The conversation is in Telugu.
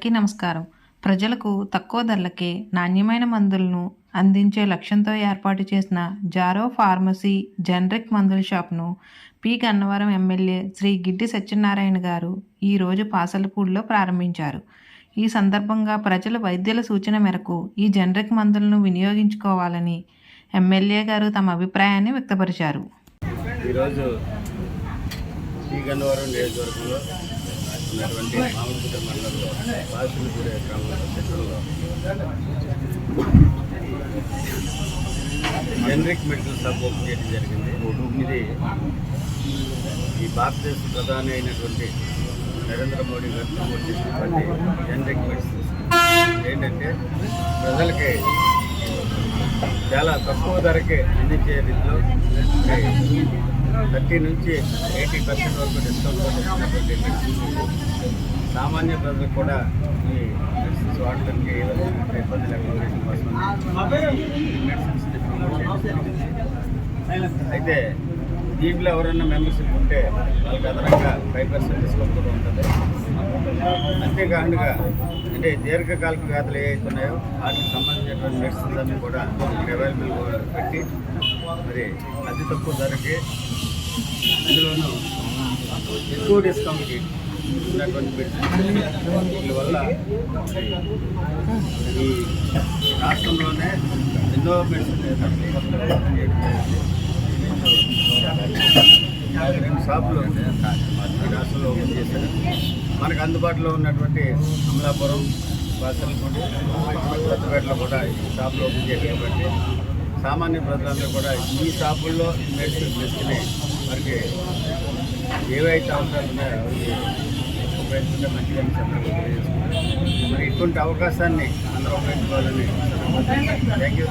అందరికీ నమస్కారం. ప్రజలకు తక్కువ ధరలకే నాణ్యమైన మందులను అందించే లక్ష్యంతో ఏర్పాటు చేసిన జారో ఫార్మసీ జనరిక్ మందుల షాప్ను పి. గన్నవరం ఎమ్మెల్యే శ్రీ గిడ్డి సత్యనారాయణ గారు ఈరోజు పాసలపూడిలో ప్రారంభించారు. ఈ సందర్భంగా ప్రజలు వైద్యుల సూచన మేరకు ఈ జనరిక్ మందులను వినియోగించుకోవాలని ఎమ్మెల్యే గారు తమ అభిప్రాయాన్ని వ్యక్తపరిచారు. ఈరోజు పి. గన్నవరం నియోజకవర్గంలో ఉన్నటువంటి మామిడిపుట్ట మండలంలో పాసిలపూడి గ్రామంలో సెంటర్లో జనరిక్ మెడికల్ షాప్ ఓపెన్ చేయడం జరిగింది. ఇది ఈ భారతదేశ ప్రధాని అయినటువంటి నరేంద్ర మోడీ గారు ప్రమోట్ చేసినటువంటి జనరిక్ మెడిసిన్స్ ఏంటంటే ప్రజలకి చాలా తక్కువ ధరకే అందించే రీతిలో 30 నుంచి 80% వరకు డిస్కౌంట్ వచ్చినటువంటి సామాన్య ప్రజలకు కూడా ఈ మెడిసిన్స్ వాడటానికి ఏ విధమైన ఇబ్బంది లేకుండా మెడిసిన్స్ అయితే దీంట్లో ఎవరైనా మెంబర్షిప్ ఉంటే వాళ్ళకి అదనంగా 5% డిస్కౌంట్ కూడా ఉంటుంది. అంతేకాకుండా అంటే దీర్ఘకాలిక వ్యాధులు ఏవైతే ఉన్నాయో వాటికి సంబంధించినటువంటి మెడిసిన్స్ అన్నీ కూడా అవైలబుల్ పెట్టి మరి అతి తక్కువ ధరకి అందులోనూ ఎక్కువ డిస్కౌంట్ ఉన్నటువంటి మెడిసిన్స్ దీనివల్ల ఈ రాష్ట్రంలోనే ఎన్నో మెడిసిన్ 2 షాపులు ఈ రాష్ట్రంలో ఓపెన్ చేశారు. మనకు అందుబాటులో ఉన్నటువంటి అమలాపురం, బాసలపూడి, కొత్తపేటలో కూడా ఈ షాపులు ఓపెన్ చేశారు. కాబట్టి సామాన్య ప్రజలందరూ కూడా ఈ షాపుల్లో మెడిసిన్స్ తీసుకుని మనకి ఏవైతే అవసరాలు ఉన్నాయో అవి ఉపయోగించుకుంటే మంచిగా చెప్పడం మరి ఇటువంటి అవకాశాన్ని అందరూ ఉపయోగించుకోవాలని థ్యాంక్ యూ.